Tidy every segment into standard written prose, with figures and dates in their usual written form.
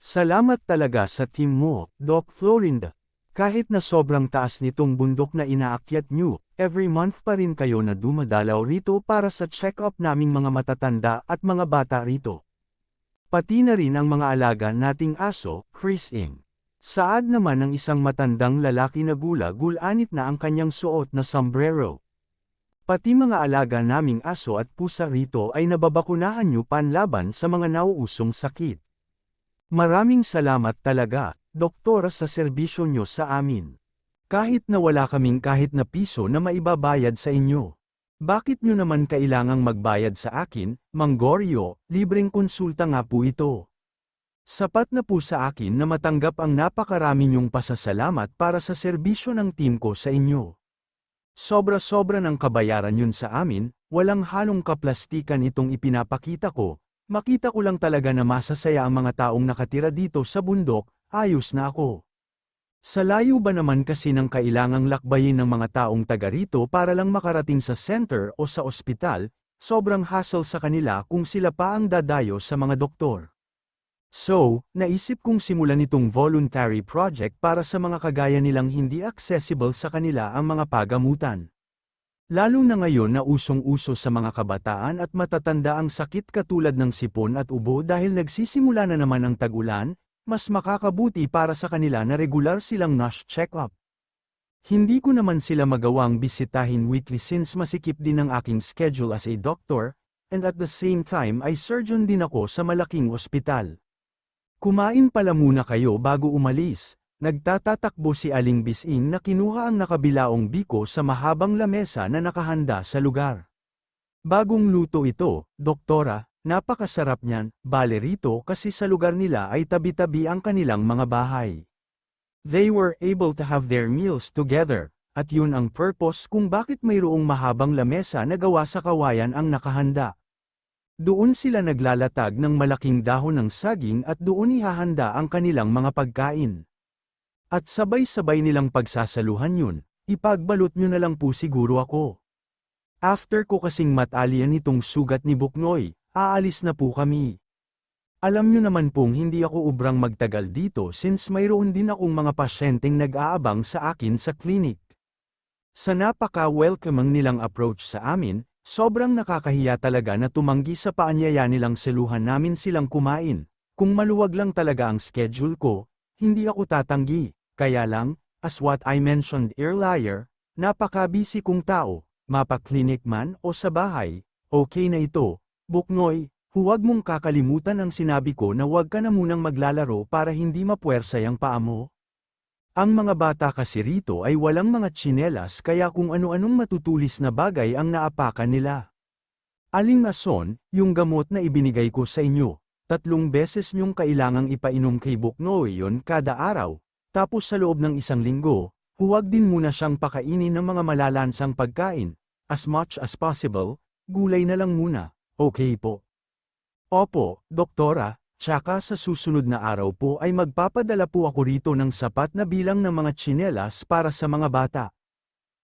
Salamat talaga sa team mo, Doc Florinda. Kahit na sobrang taas nitong bundok na inaakyat nyo, every month pa rin kayo na dumadalaw rito para sa check-up naming mga matatanda at mga bata rito. Pati na rin ang mga alaga nating aso, Chris Ing. Saad naman ng isang matandang lalaki na gulanit na ang kanyang suot na sombrero. Pati mga alaga naming aso at pusa rito ay nababakunahan nyo panlaban sa mga nauusong sakit. Maraming salamat talaga, Doktora, sa serbisyo nyo sa amin. Kahit na wala kaming kahit na piso na maibabayad sa inyo. Bakit nyo naman kailangang magbayad sa akin, Mang Goryo? Libreng konsulta nga po ito. Sapat na po sa akin na matanggap ang napakarami nyong pasasalamat para sa serbisyo ng team ko sa inyo. Sobra-sobra ng kabayaran yun sa amin, walang halong kaplastikan itong ipinapakita ko. Makita ko lang talaga na masasaya ang mga taong nakatira dito sa bundok, ayos na ako. Sa layo ba naman kasi ng kailangang lakbayin ng mga taong taga rito para lang makarating sa center o sa ospital, sobrang hassle sa kanila kung sila pa ang dadayo sa mga doktor. So, naisip kong simulan itong voluntary project para sa mga kagaya nilang hindi accessible sa kanila ang mga pagamutan. Lalo na ngayon na usong-uso sa mga kabataan at matatanda ang sakit katulad ng sipon at ubo dahil nagsisimula na naman ang tag-ulan, mas makakabuti para sa kanila na regular silang NASH check-up. Hindi ko naman sila magawang bisitahin weekly since masikip din ang aking schedule as a doctor, and at the same time ay surgeon din ako sa malaking ospital. Kumain pala muna kayo bago umalis. Nagtatatakbo si Aling Bising na kinuha ang nakabilaong biko sa mahabang lamesa na nakahanda sa lugar. Bagong luto ito, Doktora, napakasarap niyan, bale rito kasi sa lugar nila ay tabi-tabi ang kanilang mga bahay. They were able to have their meals together, at yun ang purpose kung bakit mayroong mahabang lamesa na gawa sa kawayan ang nakahanda. Doon sila naglalatag ng malaking dahon ng saging at doon ihahanda ang kanilang mga pagkain. At sabay-sabay nilang pagsasaluhan yun, ipagbalot nyo na lang po siguro ako. After ko kasing matalian itong sugat ni Buknoy, aalis na po kami. Alam nyo naman pong hindi ako ubrang magtagal dito since mayroon din akong mga pasyenteng nag-aabang sa akin sa klinik. Sa napaka-welcoming nilang approach sa amin, sobrang nakakahiya talaga na tumanggi sa paanyaya nilang seluhan namin silang kumain. Kung maluwag lang talaga ang schedule ko, hindi ako tatanggi. Kaya lang, as what I mentioned earlier, napaka-busy kong tao, mapa-clinic man o sa bahay, okay na ito. Buknoy, huwag mong kakalimutan ang sinabi ko na huwag ka na munang maglalaro para hindi mapuwersay ang paa mo. Ang mga bata kasi rito ay walang mga tsinelas kaya kung ano-anong matutulis na bagay ang naapakan nila. Aling ason, yung gamot na ibinigay ko sa inyo, 3 beses nyong kailangang ipainom kay Buknoy yon kada araw. Tapos sa loob ng 1 linggo, huwag din muna siyang pakainin ng mga malalansang pagkain, as much as possible, gulay na lang muna, okay po? Opo, Doktora, tsaka sa susunod na araw po ay magpapadala po ako rito ng sapat na bilang ng mga tsinelas para sa mga bata.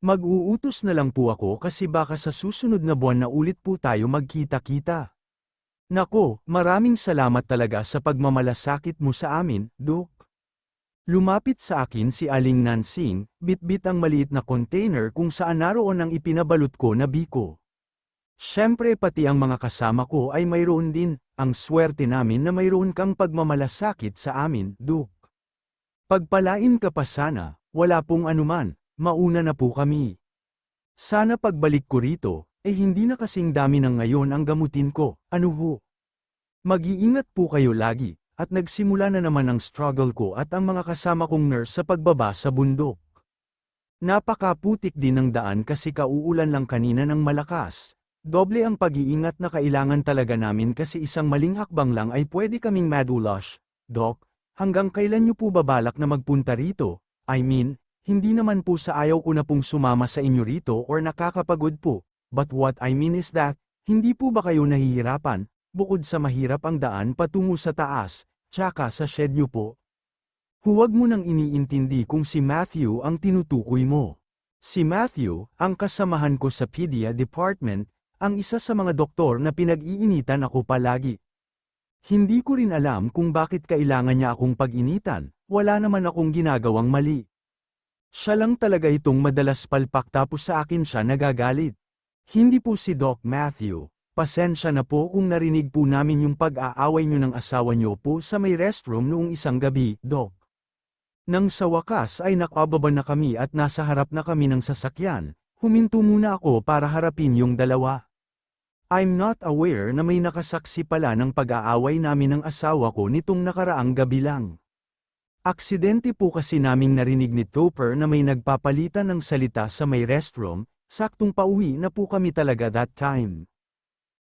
Mag-uutos na lang po ako kasi baka sa susunod na buwan na ulit po tayo magkita-kita. Nako, maraming salamat talaga sa pagmamalasakit mo sa amin, Dok. Lumapit sa akin si Aling Nansing, bitbit ang maliit na container kung saan naroon ang ipinabalot ko na biko. Siyempre pati ang mga kasama ko ay mayroon din, ang swerte namin na mayroon kang pagmamalasakit sa amin, Dok. Pagpalain ka pa sana, wala pong anuman, mauna na po kami. Sana pagbalik ko rito, hindi na kasing dami ng ngayon ang gamutin ko, ano ho? Mag-iingat po kayo lagi. At nagsimula na naman ang struggle ko at ang mga kasama kong nurse sa pagbaba sa bundok. Napakaputik din ng daan kasi kauulan lang kanina ng malakas. Doble ang pag-iingat na kailangan talaga namin kasi isang maling hakbang lang ay pwede kaming madulash. Doc, hanggang kailan niyo po babalak na magpunta rito? I mean, hindi naman po sa ayaw ko na pong sumama sa inyo rito or nakakapagod po. But what I mean is that, hindi po ba kayo nahihirapan? Bukod sa mahirap ang daan patungo sa taas, tsaka sa shed nyo po. Huwag mo nang iniintindi kung si Matthew ang tinutukoy mo. Si Matthew, ang kasamahan ko sa pedia department, ang isa sa mga doktor na pinag-iinitan ako palagi. Hindi ko rin alam kung bakit kailangan niya akong pag-initan, wala naman akong ginagawang mali. Siya lang talaga itong madalas palpak tapos sa akin siya nagagalit. Hindi po si Doc Matthew. Pasensya na po kung narinig po namin yung pag-aaway niyo ng asawa niyo po sa may restroom noong isang gabi, Doc. Nang sa wakas ay nakababa na kami at nasa harap na kami ng sasakyan, huminto muna ako para harapin yung dalawa. I'm not aware na may nakasaksi pala ng pag-aaway namin ng asawa ko nitong nakaraang gabi lang. Aksidente po kasi naming narinig ni Topper na may nagpapalitan ng salita sa may restroom, saktong pauwi na po kami talaga that time.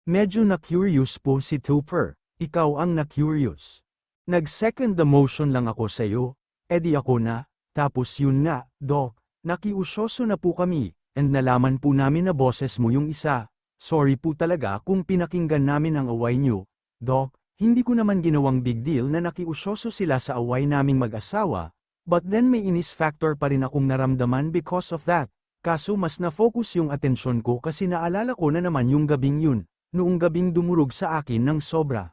Medyo na-curious po si Topper, ikaw ang na-curious. Nag-second the motion lang ako sa'yo, edi ako na, tapos yun nga, Doc, nakiusyoso na po kami, and nalaman po namin na boses mo yung isa. Sorry po talaga kung pinakinggan namin ang away nyo, Doc, hindi ko naman ginawang big deal na nakiusyoso sila sa away naming mag-asawa, but then may inis factor pa rin akong naramdaman because of that, kaso mas na-focus yung atensyon ko kasi naalala ko na naman yung gabing yun. Noong gabing dumurog sa akin ng sobra.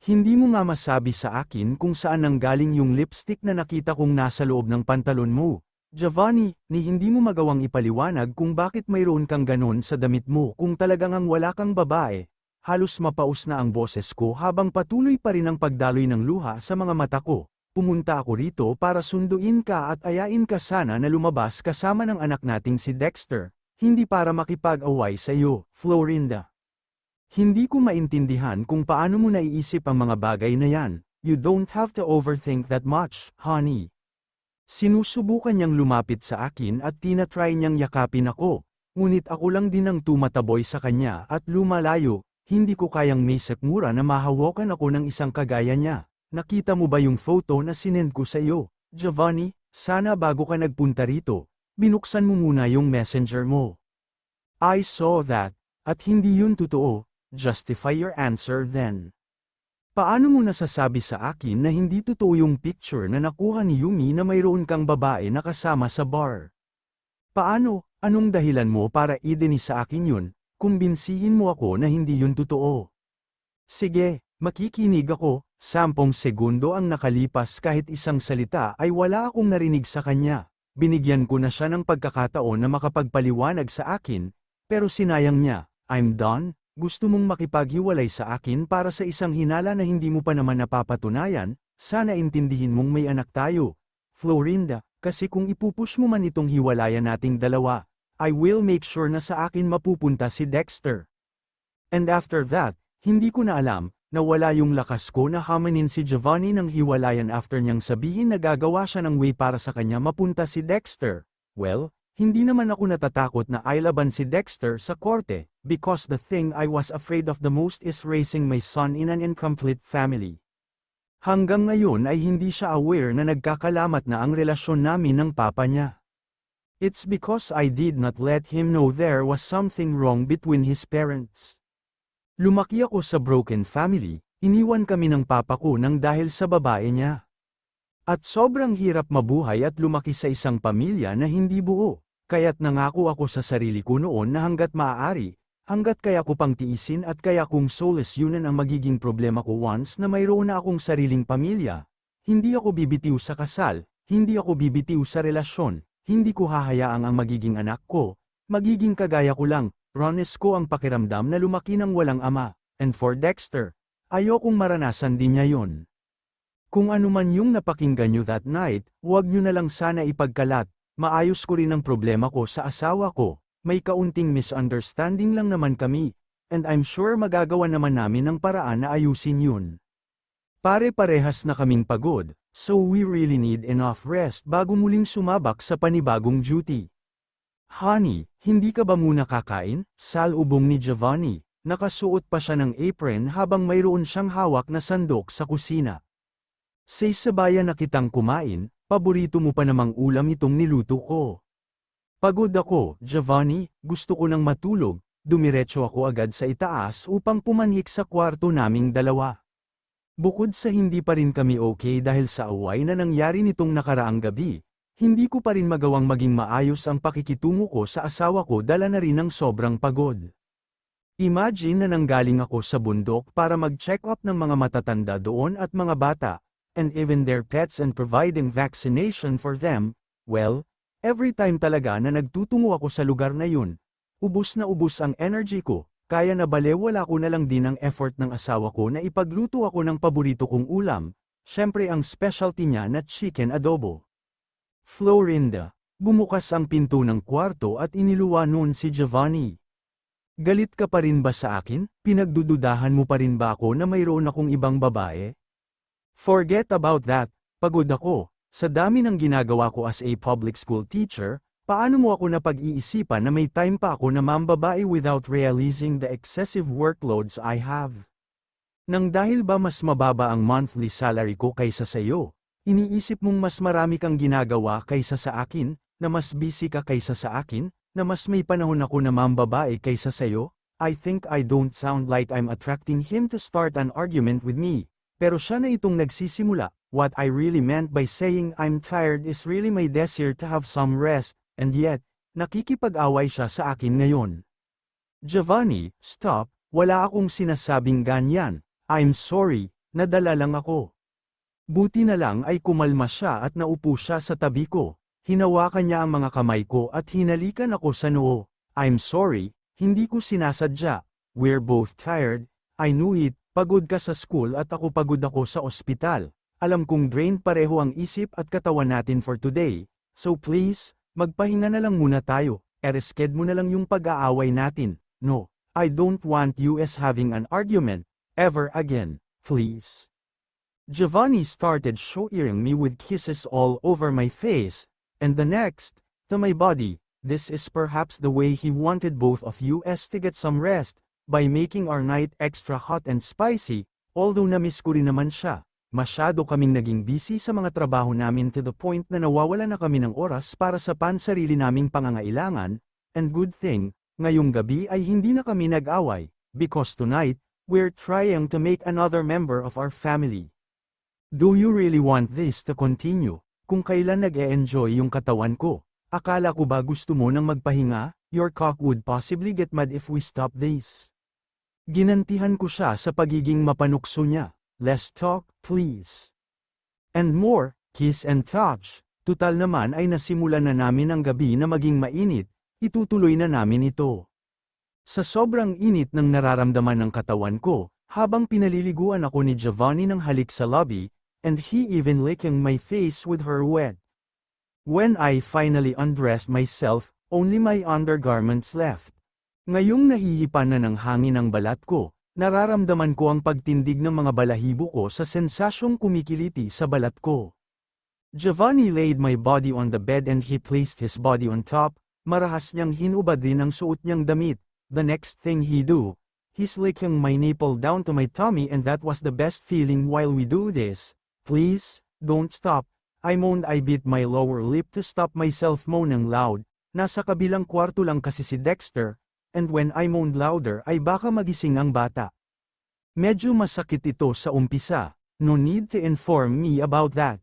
Hindi mo nga masabi sa akin kung saan nanggaling yung lipstick na nakita kong nasa loob ng pantalon mo. Giovanni, ni hindi mo magawang ipaliwanag kung bakit mayroon kang ganon sa damit mo kung talagang ang wala kang babae. Halos mapaus na ang boses ko habang patuloy pa rin ang pagdaloy ng luha sa mga mata ko. Pumunta ako rito para sunduin ka at ayain ka sana na lumabas kasama ng anak nating si Dexter, hindi para makipag-away sa iyo, Florinda. Hindi ko maintindihan kung paano mo naiisip ang mga bagay na yan. You don't have to overthink that much, honey. Sinusubukan niyang lumapit sa akin at tinatry niyang yakapin ako, ngunit ako lang din ang tumataboy sa kanya at lumalayo, hindi ko kayang may sakmura na mahawakan ako ng isang kagaya niya. Nakita mo ba yung photo na sinend ko sa iyo, Giovanni? Sana bago ka nagpunta rito, binuksan mo muna yung messenger mo. I saw that, at hindi yun totoo. Justify your answer then. Paano mo nasasabi sa akin na hindi totoo yung picture na nakuha ni Yumi na mayroon kang babae na kasama sa bar? Paano, anong dahilan mo para idinis sa akin yun, kumbinsihin mo ako na hindi yun totoo? Sige, makikinig ako, 10 segundo ang nakalipas kahit isang salita ay wala akong narinig sa kanya. Binigyan ko na siya ng pagkakataon na makapagpaliwanag sa akin, pero sinayang niya. I'm done. Gusto mong makipaghiwalay sa akin para sa isang hinala na hindi mo pa naman napapatunayan, sana intindihin mong may anak tayo. Florinda, kasi kung ipupush mo man itong hiwalayan nating dalawa, I will make sure na sa akin mapupunta si Dexter. And after that, hindi ko na alam, nawala yung lakas ko na hamanin si Giovanni ng hiwalayan after niyang sabihin na gagawa siya ng way para sa kanya mapunta si Dexter. Well, hindi naman ako natatakot na ailaban si Dexter sa korte, because the thing I was afraid of the most is raising my son in an incomplete family. Hanggang ngayon ay hindi siya aware na nagkakalamat na ang relasyon namin ng papa niya. It's because I did not let him know there was something wrong between his parents. Lumaki ako sa broken family, iniwan kami ng papa ko nang dahil sa babae niya. At sobrang hirap mabuhay at lumaki sa isang pamilya na hindi buo. Kaya't nangako ako sa sarili ko noon na hanggat maaari, hanggat kaya ko pang tiisin at kaya kong soulless yunan ang magiging problema ko once na mayroon na akong sariling pamilya. Hindi ako bibitiw sa kasal, hindi ako bibitiw sa relasyon, hindi ko hahayaang ang magiging anak ko, magiging kagaya ko lang, honest ko ang pakiramdam na lumaki ng walang ama, and for Dexter, ayokong maranasan din niya yon. Kung ano man yung napakinggan nyo that night, huwag nyo na lang sana ipagkalat. Maayos ko rin ang problema ko sa asawa ko, may kaunting misunderstanding lang naman kami, and I'm sure magagawa naman namin ng paraan na ayusin yun. Pare-parehas na kaming pagod, so we really need enough rest bago muling sumabak sa panibagong duty. Honey, hindi ka ba muna kakain? Salubong ni Giovanni, nakasuot pa siya ng apron habang mayroon siyang hawak na sandok sa kusina. Say sabayan na kitang kumain, paborito mo pa namang ulam itong niluto ko. Pagod ako, Giovanni, gusto ko nang matulog, dumiretso ako agad sa itaas upang pumanhik sa kwarto naming dalawa. Bukod sa hindi pa rin kami okay dahil sa away na nangyari nitong nakaraang gabi, hindi ko pa rin magawang maging maayos ang pakikitungo ko sa asawa ko dala na rin ng sobrang pagod. Imagine na nanggaling ako sa bundok para mag-check up ng mga matatanda doon at mga bata, and even their pets and providing vaccination for them. Well, every time talaga na nagtutungo ako sa lugar na yun, ubus na ubus ang energy ko, kaya na balewala ko na lang din ang effort ng asawa ko na ipagluto ako ng paborito kong ulam, syempre ang specialty niya na chicken adobo. Florinda, bumukas ang pinto ng kwarto at iniluwa noon si Giovanni. Galit ka pa rin ba sa akin? Pinagdududahan mo pa rin ba ako na mayroon akong ibang babae? Forget about that, pagod ako. Sa dami ng ginagawa ko as a public school teacher, paano mo ako napag-iisipan na may time pa ako na mambabae without realizing the excessive workloads I have? Nang dahil ba mas mababa ang monthly salary ko kaysa sa iyo, iniisip mong mas marami kang ginagawa kaysa sa akin, na mas busy ka kaysa sa akin, na mas may panahon ako na mambabae kaysa sayo? I think I don't sound like I'm attracting him to start an argument with me, pero siya na itong nagsisimula. What I really meant by saying I'm tired is really my desire to have some rest, and yet, nakikipag-away siya sa akin ngayon. Giovanni, stop, wala akong sinasabing ganyan. I'm sorry, nadala lang ako. Buti na lang ay kumalma siya at naupo siya sa tabi ko. Hinawakan niya ang mga kamay ko at hinalikan ako sa noo. I'm sorry, hindi ko sinasadya. We're both tired. I knew it, pagod ka sa school at ako pagod ako sa ospital. Alam kong drained pareho ang isip at katawan natin for today. So please, magpahinga na lang muna tayo. Eresked mo na lang yung pag-aaway natin. No, I don't want you as having an argument, ever again, please. Giovanni started showering me with kisses all over my face, and the next, to my body. This is perhaps the way he wanted both of us to get some rest, by making our night extra hot and spicy, although na-miss ko rin naman siya. Masyado kaming naging busy sa mga trabaho namin to the point na nawawala na kami ng oras para sa pansarili naming pangangailangan, and good thing, ngayong gabi ay hindi na kami nag-away, because tonight, we're trying to make another member of our family. Do you really want this to continue? Kung kailan nag-e-enjoy yung katawan ko, akala ko ba gusto mo nang magpahinga? Your cock would possibly get mad if we stop this. Ginantihan ko siya sa pagiging mapanukso niya. Less talk, please. And more, kiss and touch. Tutal naman ay nasimulan na namin ang gabi na maging mainit, itutuloy na namin ito. Sa sobrang init ng nararamdaman ng katawan ko, habang pinaliliguan ako ni Giovanni ng halik sa lobby, and he even licking my face with her wet. When I finally undressed myself, only my undergarments left. Ngayong nahihipan na ng hangin ang balat ko, nararamdaman ko ang pagtindig ng mga balahibo ko sa sensasyong kumikiliti sa balat ko. Giovanni laid my body on the bed and he placed his body on top, marahas niyang hinubad rin ang suot niyang damit. The next thing he do, he's licking my nipple down to my tummy, and that was the best feeling while we do this. Please, don't stop. I moaned. I bit my lower lip to stop myself moaning loud. Nasa kabilang kwarto lang kasi si Dexter, and when I moaned louder ay baka magising ang bata. Medyo masakit ito sa umpisa, no need to inform me about that.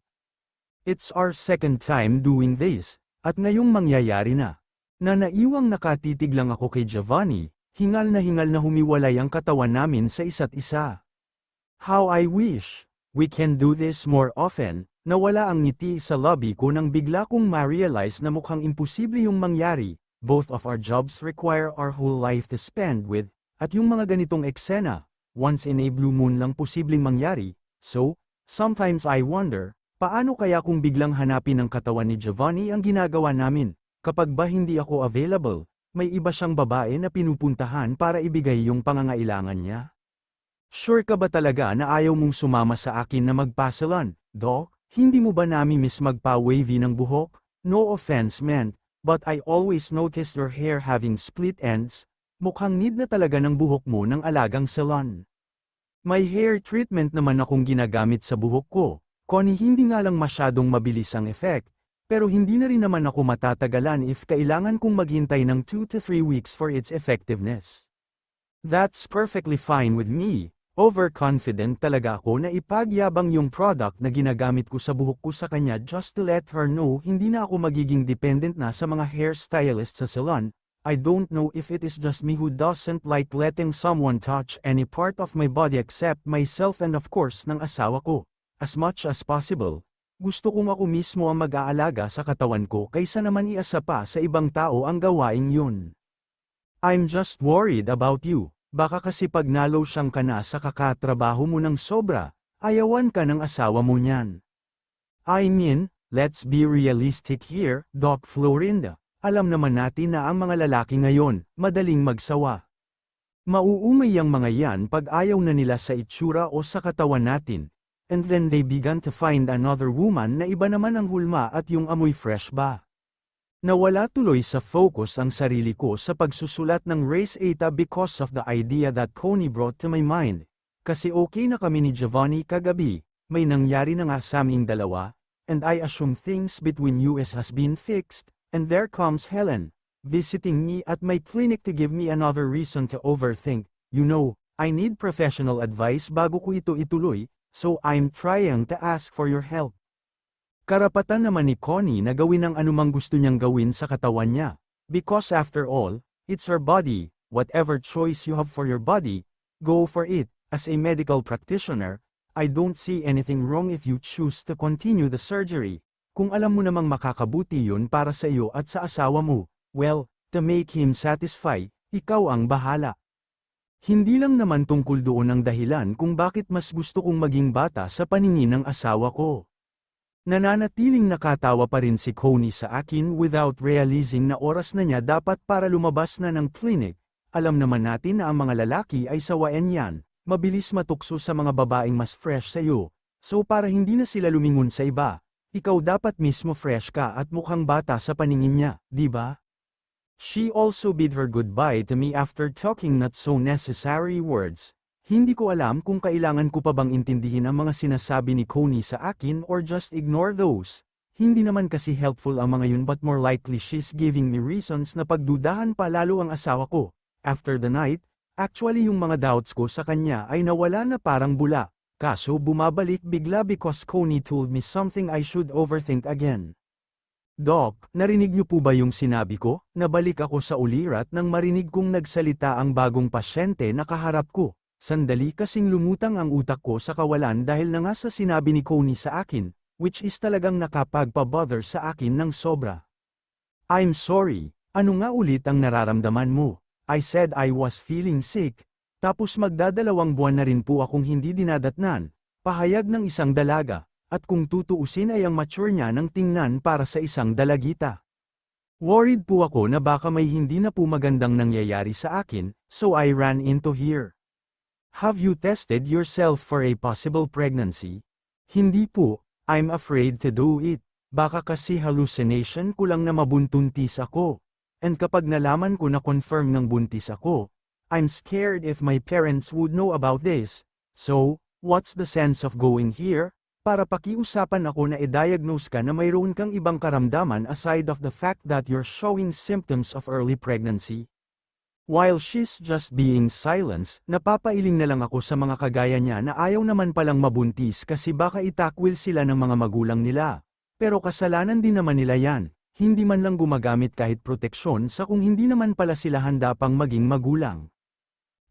It's our second time doing this, at ngayong mangyayari na. Na naiwang nakatitig lang ako kay Giovanni, hingal na humiwalay ang katawan namin sa isa't isa. How I wish we can do this more often. Nawala ang ngiti sa lobby ko nang bigla kong ma-realize na mukhang imposible yung mangyari. Both of our jobs require our whole life to spend with, at yung mga ganitong eksena, once in a blue moon lang posibleng mangyari. So, sometimes I wonder, paano kaya kung biglang hanapin ng katawan ni Giovanni ang ginagawa namin? Kapag ba hindi ako available, may iba siyang babae na pinupuntahan para ibigay yung pangangailangan niya? Sure ka ba talaga na ayaw mong sumama sa akin na magpa-salon, Doc? Hindi mo ba nami-miss magpa-wavy ng buhok? No offense meant, but I always noticed your hair having split ends. Mukhang need na talaga ng buhok mo ng alagang salon. May hair treatment naman akong ginagamit sa buhok ko, Connie, hindi nga lang masyadong mabilis ang effect, pero hindi na rin naman ako matatagalan if kailangan kong maghintay ng 2 to 3 weeks for its effectiveness. That's perfectly fine with me. Overconfident talaga ako na ipagyabang yung product na ginagamit ko sa buhok ko sa kanya just to let her know hindi na ako magiging dependent na sa mga hairstylist sa salon. I don't know if it is just me who doesn't like letting someone touch any part of my body except myself and of course ng asawa ko. As much as possible, gusto kong ako mismo ang mag-aalaga sa katawan ko kaysa naman iasa pa sa ibang tao ang gawaing yun. I'm just worried about you. Baka kasi pag nalosyang ka na sa kakatrabaho mo ng sobra, ayawan ka ng asawa mo niyan. I mean, let's be realistic here, Doc Florinda. Alam naman natin na ang mga lalaki ngayon, madaling magsawa. Mauumay ang mga yan pag ayaw na nila sa itsura o sa katawan natin, and then they began to find another woman na iba naman ang hulma at yung amoy fresh ba. Nawala tuloy sa focus ang sarili ko sa pagsusulat ng Race Eta because of the idea that Connie brought to my mind. Kasi okay na kami ni Giovanni kagabi, may nangyari na nga sa aming dalawa, and I assume things between us has been fixed. And there comes Helen, visiting me at my clinic to give me another reason to overthink. You know, I need professional advice bago ko ito ituloy, so I'm trying to ask for your help. Karapatan naman ni Connie na gawin ang anumang gusto niyang gawin sa katawan niya. Because after all, it's her body, whatever choice you have for your body, go for it. As a medical practitioner, I don't see anything wrong if you choose to continue the surgery. Kung alam mo namang makakabuti yun para sa iyo at sa asawa mo, well, to make him satisfy, ikaw ang bahala. Hindi lang naman tungkol doon ang dahilan kung bakit mas gusto kong maging bata sa paningin ng asawa ko. Nananatiling nakatawa pa rin si Connie sa akin without realizing na oras na niya dapat para lumabas na ng clinic. Alam naman natin na ang mga lalaki ay sawain yan, mabilis matukso sa mga babaeng mas fresh sa iyo, so para hindi na sila lumingon sa iba. Ikaw dapat mismo fresh ka at mukhang bata sa paningin niya, di ba? She also bid her goodbye to me after talking not so necessary words. Hindi ko alam kung kailangan ko pa bang intindihin ang mga sinasabi ni Connie sa akin or just ignore those. Hindi naman kasi helpful ang mga yun but more likely she's giving me reasons na pagdudahan pa lalo ang asawa ko. After the night, actually yung mga doubts ko sa kanya ay nawala na parang bula. Kaso bumabalik bigla because Connie told me something I should overthink again. Doc, narinig niyo po ba yung sinabi ko? Nabalik ako sa ulirat nang marinig kong nagsalita ang bagong pasyente na kaharap ko. Sandali kasing lumutang ang utak ko sa kawalan dahil na nga sa sinabi ni Connie sa akin, which is talagang nakapagpabother sa akin ng sobra. I'm sorry, ano nga ulit ang nararamdaman mo? I said I was feeling sick. Tapos magdadalawang buwan na rin po akong hindi dinadatnan, pahayag ng isang dalaga, at kung tutuusin ay ang mature niya ng tingnan para sa isang dalagita. Worried po ako na baka may hindi na po magandang nangyayari sa akin, so I ran into here. Have you tested yourself for a possible pregnancy? Hindi po, I'm afraid to do it. Baka kasi hallucination ko lang na mabuntuntis ako. And kapag nalaman ko na confirm ng buntis ako, I'm scared if my parents would know about this. So, what's the sense of going here? Para pakiusapan ako na i-diagnose ka na mayroon kang ibang karamdaman aside of the fact that you're showing symptoms of early pregnancy. While she's just being silent, napapailing na lang ako sa mga kagaya niya na ayaw naman palang mabuntis kasi baka itakwil sila ng mga magulang nila. Pero kasalanan din naman nila yan, hindi man lang gumagamit kahit proteksyon sa kung hindi naman pala sila handa pang maging magulang.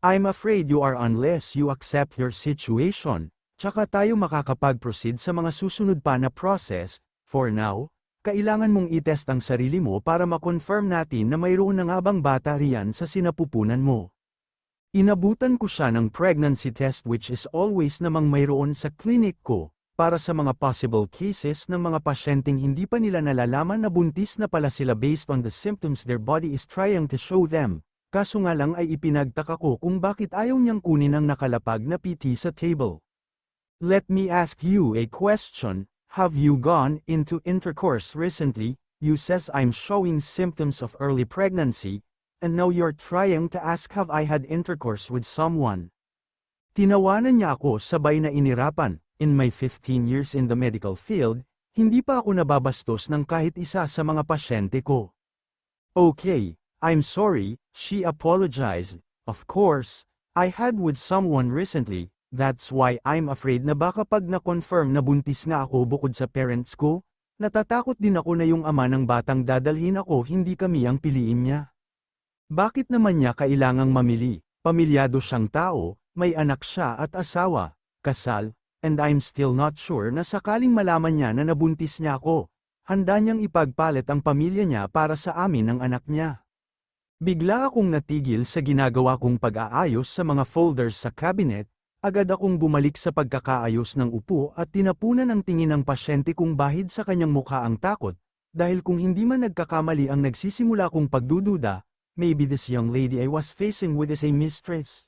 I'm afraid you are unless you accept your situation, tsaka tayo makakapag-proceed sa mga susunod pa na process. For now, kailangan mong itest ang sarili mo para ma-confirm natin na mayroon na nga bang bata riyan sa sinapupunan mo. Inabutan ko siya ng pregnancy test which is always namang mayroon sa clinic ko, para sa mga possible cases ng mga pasyenteng hindi pa nila nalalaman na buntis na pala sila based on the symptoms their body is trying to show them. Kaso nga lang ay ipinagtaka ko kung bakit ayaw niyang kunin ang nakalapag na PT sa table. Let me ask you a question, have you gone into intercourse recently? You says I'm showing symptoms of early pregnancy, and now you're trying to ask have I had intercourse with someone. Tinawanan niya ako sabay na inirapan. In my 15 years in the medical field, hindi pa ako nababastos ng kahit isa sa mga pasyente ko. Okay. I'm sorry, she apologized. Of course, I had with someone recently, that's why I'm afraid na baka pag na-confirm na buntis nga ako bukod sa parents ko, natatakot din ako na yung ama ng batang dadalhin ako hindi kami ang piliin niya. Bakit naman niya kailangang mamili? Pamilyado siyang tao, may anak siya at asawa, kasal, and I'm still not sure na sakaling malaman niya na nabuntis niya ako, handa niyang ipagpalit ang pamilya niya para sa amin ng anak niya. Bigla akong natigil sa ginagawa kong pag-aayos sa mga folders sa cabinet, agad akong bumalik sa pagkakaayos ng upo at tinapunan ang tingin ng pasyente kong bahid sa kanyang mukha ang takot, dahil kung hindi man nagkakamali ang nagsisimula kong pagdududa, maybe this young lady I was facing with is a mistress.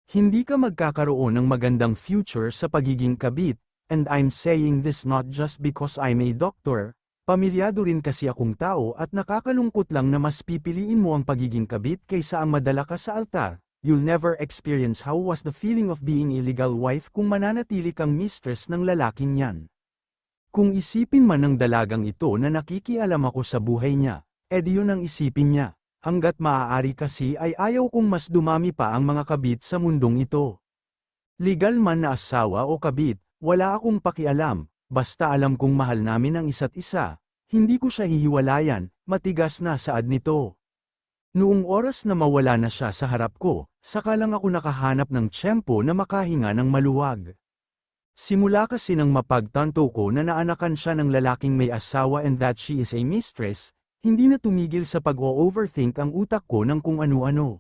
Hindi ka magkakaroon ng magandang future sa pagiging kabit, and I'm saying this not just because I'm a doctor. Pamilyado rin kasi akong tao at nakakalungkot lang na mas pipiliin mo ang pagiging kabit kaysa ang madala ka sa altar. You'll never experience how was the feeling of being a legal wife kung mananatili kang mistress ng lalaking yan. Kung isipin man ng dalagang ito na nakikialam ako sa buhay niya, edi yun ang isipin niya. Hanggat maaari kasi ay ayaw kong mas dumami pa ang mga kabit sa mundong ito. Legal man na asawa o kabit, wala akong pakialam. Basta alam kong mahal namin ang isa't isa, hindi ko siya hihiwalayan, matigas na saad nito. Noong oras na mawala na siya sa harap ko, saka lang ako nakahanap ng tiyempo na makahinga ng maluwag. Simula kasi nang mapagtanto ko na naanakan siya ng lalaking may asawa and that she is a mistress, hindi na tumigil sa pag-o-overthink ang utak ko ng kung ano-ano.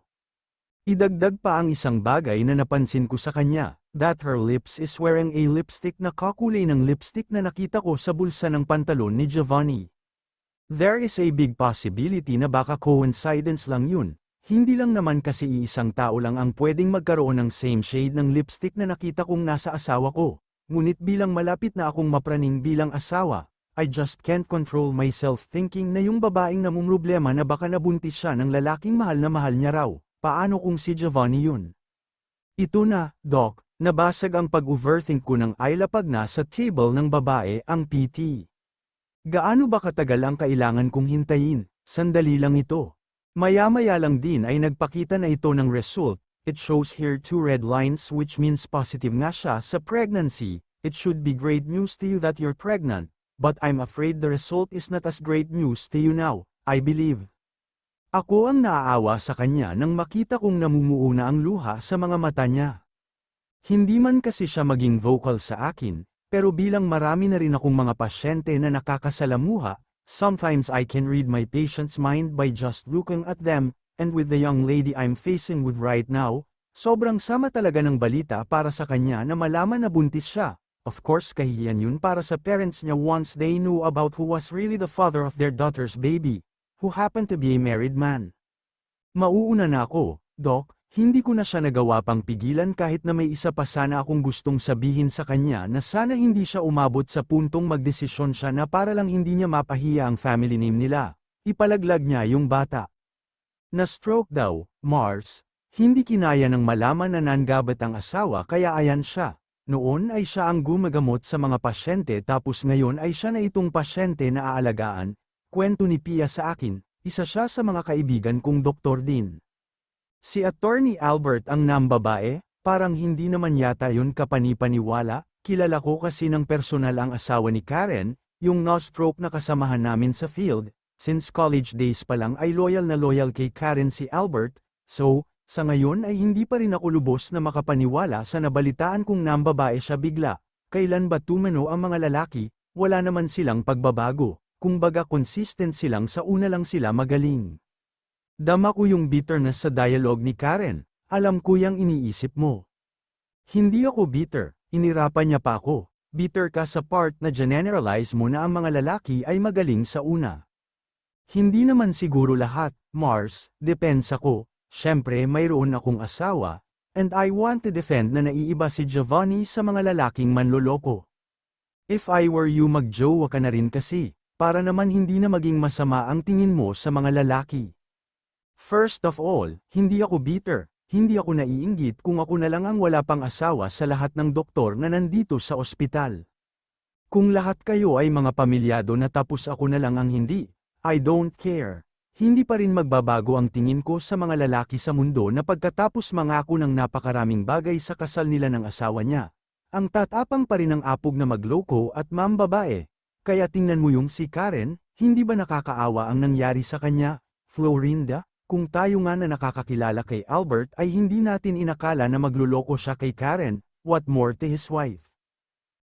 Idagdag pa ang isang bagay na napansin ko sa kanya, that her lips is wearing a lipstick na kakulay ng lipstick na nakita ko sa bulsa ng pantalon ni Giovanni. There is a big possibility na baka coincidence lang yun, hindi lang naman kasi iisang tao lang ang pwedeng magkaroon ng same shade ng lipstick na nakita kong nasa asawa ko, ngunit bilang malapit na akong mapraning bilang asawa, I just can't control myself thinking na yung babaeng namumroblema na baka nabuntis siya ng lalaking mahal niya raw. Paano kung si Giovanni yun? Ito na, Doc, nabasag ang pag-overthink ko ng ilapag na sa table ng babae ang PT. Gaano ba katagal ang kailangan kong hintayin? Sandali lang ito. Maya-maya lang din ay nagpakita na ito ng result. It shows here 2 red lines which means positive nga siya sa pregnancy. It should be great news to you that you're pregnant, but I'm afraid the result is not as great news to you now, I believe. Ako ang naaawa sa kanya nang makita kong namumuo na ang luha sa mga mata niya. Hindi man kasi siya maging vocal sa akin, pero bilang marami na rin akong mga pasyente na nakakasalamuha, sometimes I can read my patient's mind by just looking at them, and with the young lady I'm facing with right now, sobrang sama talaga ng balita para sa kanya na malaman na buntis siya. Of course kahihiyan yun para sa parents niya once they knew about who was really the father of their daughter's baby, who happened to be a married man. Mauuna na ako, Doc, hindi ko na siya nagawa pang pigilan kahit na may isa pa sana akong gustong sabihin sa kanya na sana hindi siya umabot sa puntong magdesisyon siya na para lang hindi niya mapahiya ang family name nila. Ipalaglag niya yung bata. Na-stroke daw, Mars, hindi kinaya ng malaman na nangabat ang asawa kaya ayan siya. Noon ay siya ang gumagamot sa mga pasyente tapos ngayon ay siya na itong pasyente na aalagaan. Kwento ni Pia sa akin, isa siya sa mga kaibigan kong doktor din. Si Attorney Albert ang nambabae, parang hindi naman yata yun kapanipaniwala, kilala ko kasi ng personal ang asawa ni Karen, yung no-stroke na kasamahan namin sa field, since college days pa lang ay loyal na loyal kay Karen si Albert, so, sa ngayon ay hindi pa rin ako lubos na makapaniwala sa nabalitaan kong nambabae siya bigla. Kailan ba tumano ang mga lalaki, wala naman silang pagbabago. Kumbaga consistent silang sa una lang sila magaling. Dama ko yung bitterness sa dialogue ni Karen, alam ko yang iniisip mo. Hindi ako bitter, inirapan niya pa ako, bitter ka sa part na generalize mo na ang mga lalaki ay magaling sa una. Hindi naman siguro lahat, Mars, depends ako, syempre mayroon akong asawa, and I want to defend na naiiba si Giovanni sa mga lalaking manloloko. If I were you magjowa ka na rin kasi. Para naman hindi na maging masama ang tingin mo sa mga lalaki. First of all, hindi ako bitter, hindi ako naiinggit kung ako na lang ang wala pang asawa sa lahat ng doktor na nandito sa ospital. Kung lahat kayo ay mga pamilyado na tapos ako na lang ang hindi, I don't care. Hindi pa rin magbabago ang tingin ko sa mga lalaki sa mundo na pagkatapos mangako ng napakaraming bagay sa kasal nila ng asawa niya. Ang tatapang pa rin ang apog na magloko at mambabae. Kaya tingnan mo yung si Karen, hindi ba nakakaawa ang nangyari sa kanya, Florinda? kung tayo nga na nakakakilala kay Albert ay hindi natin inakala na magluloko siya kay Karen, what more to his wife.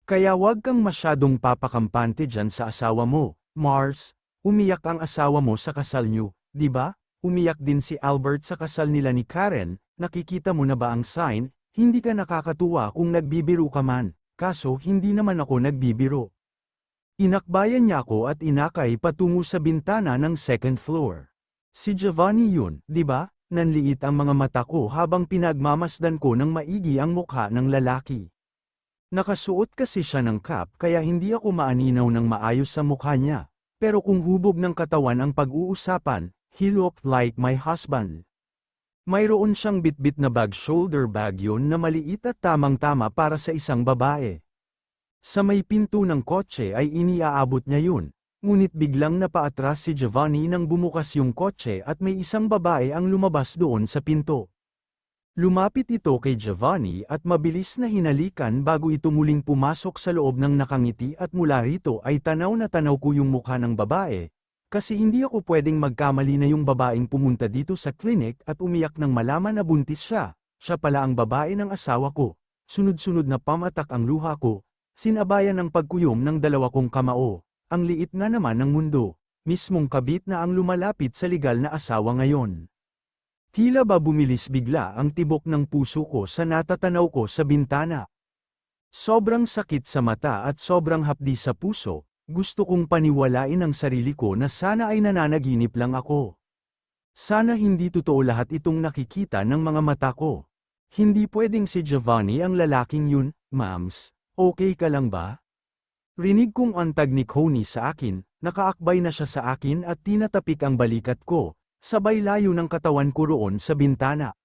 Kaya wag kang masyadong papakampante dyan sa asawa mo, Mars. Umiyak ang asawa mo sa kasal niyo, di ba? Umiyak din si Albert sa kasal nila ni Karen, nakikita mo na ba ang sign? Hindi ka nakakatuwa kung nagbibiro ka man, kaso hindi naman ako nagbibiro. Inakbayan niya ako at inakay patungo sa bintana ng second floor. Si Giovanni yun, di ba? Nanliit ang mga mata ko habang pinagmamasdan ko ng maigi ang mukha ng lalaki. Nakasuot kasi siya ng cap kaya hindi ako maaninaw ng maayos sa mukha niya. Pero kung hubog ng katawan ang pag-uusapan, he looked like my husband. Mayroon siyang bitbit na bag, shoulder bag yun na maliit at tamang-tama para sa isang babae. Sa may pinto ng kotse ay iniaabot niya yun, ngunit biglang napaatras si Giovanni nang bumukas yung kotse at may isang babae ang lumabas doon sa pinto. Lumapit ito kay Giovanni at mabilis na hinalikan bago ito muling pumasok sa loob ng nakangiti at mula rito ay tanaw na tanaw ko yung mukha ng babae, kasi hindi ako pwedeng magkamali na yung babaeng pumunta dito sa klinik at umiyak nang malaman na buntis siya pala ang babae ng asawa ko. Sunod-sunod na pamatak ang luha ko, sinabayan ng pagkuyom ng dalawa kong kamao, ang liit nga naman ng mundo, mismong kabit na ang lumalapit sa legal na asawa ngayon. Tila ba bumilis bigla ang tibok ng puso ko sa natatanaw ko sa bintana. Sobrang sakit sa mata at sobrang hapdi sa puso, gusto kong paniwalain ang sarili ko na sana ay nananaginip lang ako. Sana hindi totoo lahat itong nakikita ng mga mata ko. Hindi pwedeng si Giovanni ang lalaking yun, Mams, okay ka lang ba? Rinig kong antag ni Connie sa akin, nakaakbay na siya sa akin at tinatapik ang balikat ko. Sabay layo ng katawan ko roon sa bintana.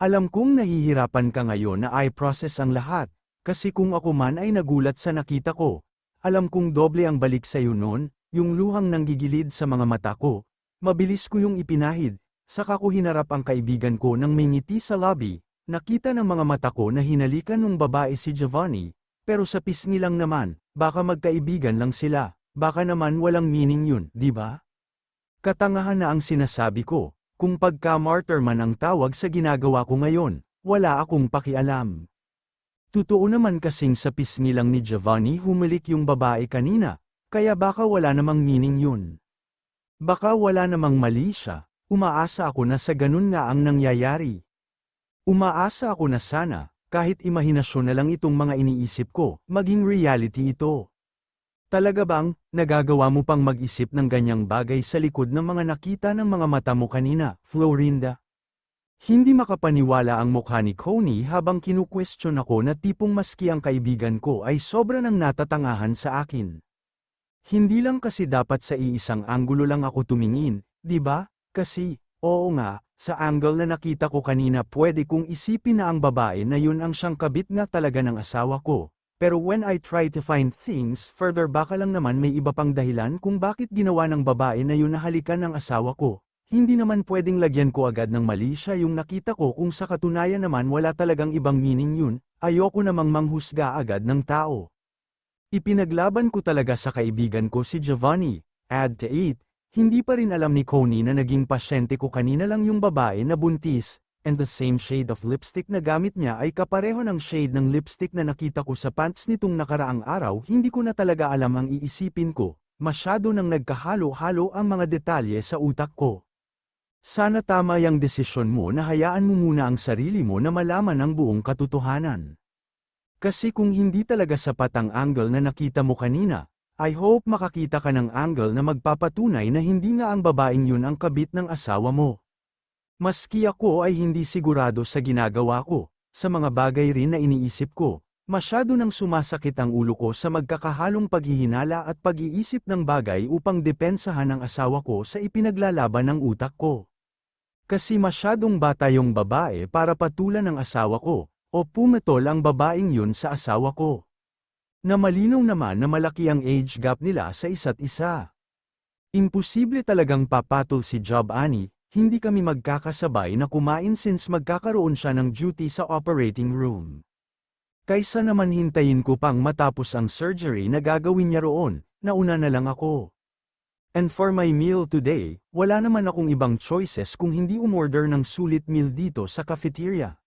Alam kong nahihirapan ka ngayon na i-process ang lahat, kasi kung ako man ay nagulat sa nakita ko. Alam kong doble ang balik sa'yo noon, yung luhang nanggigilid sa mga mata ko. Mabilis ko yung ipinahid, saka ko hinarap ang kaibigan ko nang may ngiti sa lobby. Nakita ng mga mata ko na hinalikan ng babae si Giovanni, pero sa pisngi lang naman, baka magkaibigan lang sila, baka naman walang meaning yun, di ba? Katangahan na ang sinasabi ko, kung pagka-martyr man ang tawag sa ginagawa ko ngayon, wala akong pakialam. Totoo naman kasing sa pisngi lang ni Giovanni humalik yung babae kanina, kaya baka wala namang meaning yun. Baka wala namang mali siya, umaasa ako na sa ganun nga ang nangyayari. Umaasa ako na sana, kahit imahinasyon na lang itong mga iniisip ko, maging reality ito. Talaga bang, nagagawa mo pang mag-isip ng ganyang bagay sa likod ng mga nakita ng mga mata mo kanina, Florinda? Hindi makapaniwala ang mukha ni Connie habang kinu-question ako na tipong maski ang kaibigan ko ay sobra nang natatangahan sa akin. Hindi lang kasi dapat sa iisang anggulo lang ako tumingin, di ba? Kasi, oo nga, sa angle na nakita ko kanina pwede kong isipin na ang babae na yun ang siyang kabit nga talaga ng asawa ko. Pero when I try to find things further baka lang naman may iba pang dahilan kung bakit ginawa ng babae na yun na halikan ng asawa ko. Hindi naman pwedeng lagyan ko agad ng mali siya yung nakita ko kung sa katunayan naman wala talagang ibang meaning yun, ayoko namang manghusga agad ng tao. Ipinaglaban ko talaga sa kaibigan ko si Giovanni, add to it, hindi pa rin alam ni Connie na naging pasyente ko kanina lang yung babae na buntis. And the same shade of lipstick na gamit niya ay kapareho ng shade ng lipstick na nakita ko sa pants nitong nakaraang araw. Hindi ko na talaga alam ang iisipin ko, masyado nang nagkahalo-halo ang mga detalye sa utak ko. Sana tama yung desisyon mo na hayaan mo muna ang sarili mo na malaman ang buong katotohanan. Kasi kung hindi talaga sapat ang angle na nakita mo kanina, I hope makakita ka ng angle na magpapatunay na hindi nga ang babaeng yun ang kabit ng asawa mo. Maski ako ay hindi sigurado sa ginagawa ko, sa mga bagay rin na iniisip ko, masyado nang sumasakit ang ulo ko sa magkakahalong paghihinala at pag-iisip ng bagay upang depensahan ang asawa ko sa ipinaglalaban ng utak ko. Kasi masyadong bata yung babae para patulan ng asawa ko, o pumatol ang babaeng yun sa asawa ko. Na malinaw naman na malaki ang age gap nila sa isa't isa. Imposible talagang papatol si Giovanni. Hindi kami magkakasabay na kumain since magkakaroon siya ng duty sa operating room. Kaysa naman hintayin ko pang matapos ang surgery na gagawin niya roon, nauna na lang ako. And for my meal today, wala naman akong ibang choices kung hindi umorder ng sulit meal dito sa cafeteria.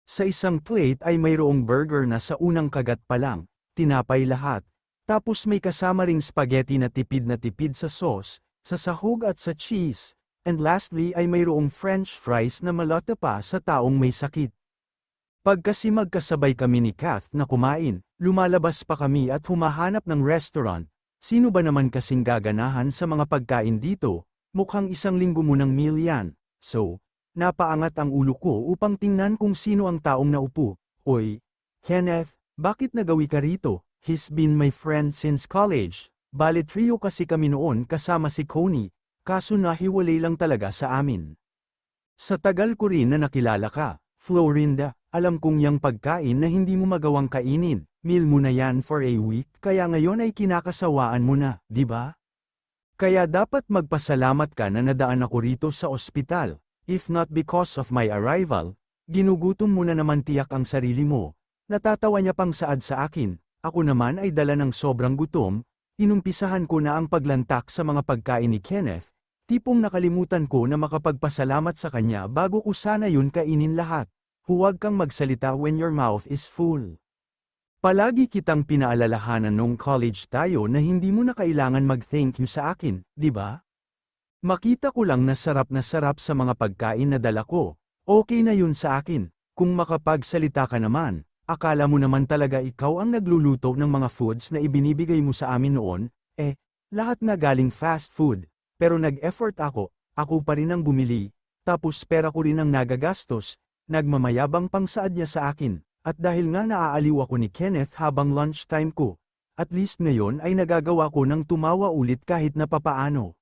Sa isang plate ay mayroong burger na sa unang kagat pa lang, tinapay lahat, tapos may kasama ring spaghetti na tipid sa sauce, sa sahog at sa cheese, and lastly ay mayroong french fries na malata pa sa taong may sakit. Pagkasi magkasabay kami ni Kath na kumain, lumalabas pa kami at humahanap ng restaurant. Sino ba naman kasing gaganahan sa mga pagkain dito? Mukhang isang linggo mo ng meal yan. So, napaangat ang ulo ko upang tingnan kung sino ang taong naupo. Oy, Kenneth, bakit nagawi ka rito? He's been my friend since college. Bale trio kasi kami noon kasama si Connie, kaso nahiwalay lang talaga sa amin. Sa tagal ko rin na nakilala ka, Florinda, alam kong yang pagkain na hindi mo magawang kainin. Meal mo na yan for a week, kaya ngayon ay kinakasawaan mo na, di ba? Kaya dapat magpasalamat ka na nadaan ako rito sa ospital. If not because of my arrival, ginugutom mo na naman tiyak ang sarili mo. Natatawa niya pang saad sa akin, ako naman ay dala ng sobrang gutom, inumpisahan ko na ang paglantak sa mga pagkain ni Kenneth, tipong nakalimutan ko na makapagpasalamat sa kanya bago ko sana yun kainin lahat. Huwag kang magsalita when your mouth is full. Palagi kitang pinaalalahanan nung college tayo na hindi mo na kailangan mag-thank you sa akin, di ba? Makita ko lang na sarap sa mga pagkain na dala ko. Okay na yun sa akin. Kung makapagsalita ka naman, akala mo naman talaga ikaw ang nagluluto ng mga foods na ibinibigay mo sa amin noon, lahat na galing fast food. Pero nag-effort ako pa rin ang bumili, tapos pera ko rin ang nagagastos, nagmamayabang pang saad niya sa akin. At dahil nga naaaliw ako ni Kenneth habang lunchtime ko, at least ngayon ay nagagawa ko ng tumawa ulit kahit na papaano.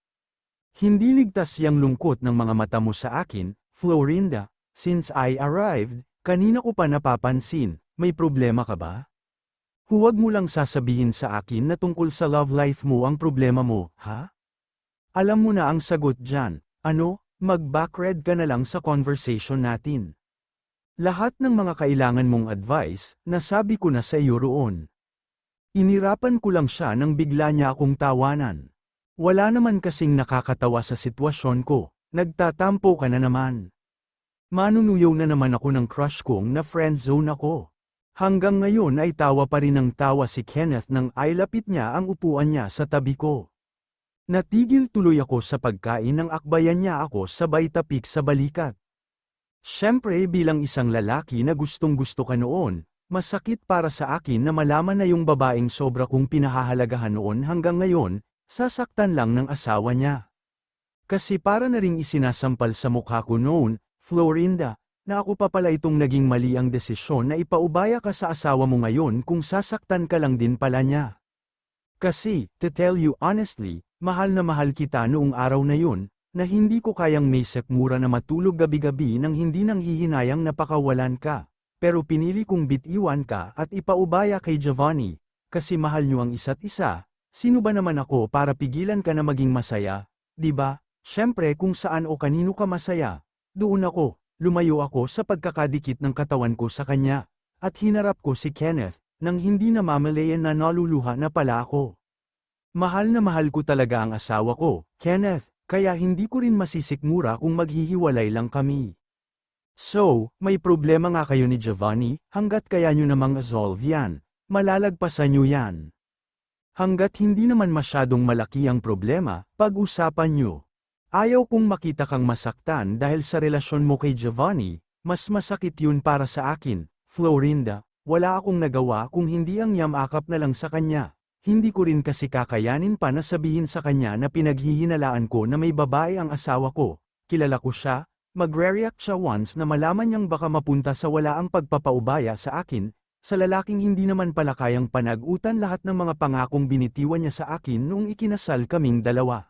Hindi ligtas yang lungkot ng mga mata mo sa akin, Florinda, since I arrived, kanina ko pa napapansin, may problema ka ba? Huwag mo lang sasabihin sa akin na tungkol sa love life mo ang problema mo, ha? Alam mo na ang sagot dyan, mag-backread ka na lang sa conversation natin. Lahat ng mga kailangan mong advice, nasabi ko na sa iyo roon. Inirapan ko lang siya nang bigla niya akong tawanan. Wala naman kasing nakakatawa sa sitwasyon ko, nagtatampo ka na naman. Manunuyaw na naman ako ng crush kong na friendzone ako. Hanggang ngayon ay tawa pa rin ng tawa si Kenneth nang ailapit niya ang upuan niya sa tabi ko. Natigil tuloy ako sa pagkain nang akbayan niya ako sabay tapik sa balikat. Siyempre bilang isang lalaki na gustong-gusto ka noon, masakit para sa akin na malaman na yung babaeng sobra kong pinahahalagahan noon hanggang ngayon, sasaktan lang ng asawa niya. Kasi para na ring isinasampal sa mukha ko noon, Florinda, na ako pa pala itong naging mali ang desisyon na ipaubaya ka sa asawa mo ngayon kung sasaktan ka lang din pala niya. Kasi, to tell you honestly, mahal na mahal kita noong araw na yun, na hindi ko kayang may sekmura na matulog gabi-gabi nang hindi nang hihinayang napakawalan ka, pero pinili kong bitiwan ka at ipaubaya kay Giovanni, kasi mahal niyo ang isa't isa, sino ba naman ako para pigilan ka na maging masaya, di ba? Siyempre kung saan o kanino ka masaya, doon ako, lumayo ako sa pagkakadikit ng katawan ko sa kanya, at hinarap ko si Kenneth, nang hindi na mamalayan na naluluha na pala ako. Mahal na mahal ko talaga ang asawa ko, Kenneth. Kaya hindi ko rin masisikmura kung maghihiwalay lang kami. So, may problema nga kayo ni Giovanni, hanggat kaya nyo namang resolve yan, malalagpasan nyo yan. Hanggat hindi naman masyadong malaki ang problema, pag-usapan nyo. Ayaw kong makita kang masaktan dahil sa relasyon mo kay Giovanni, mas masakit yun para sa akin, Florinda, wala akong nagawa kung hindi ang yamakap na lang sa kanya. Hindi ko rin kasi kakayanin pa na sabihin sa kanya na pinaghihinalaan ko na may babae ang asawa ko, kilala ko siya, magre-react siya once na malaman niyang baka mapunta sa wala ang pagpapaubaya sa akin, sa lalaking hindi naman pala kayang panag-utan lahat ng mga pangakong binitiwan niya sa akin noong ikinasal kaming dalawa.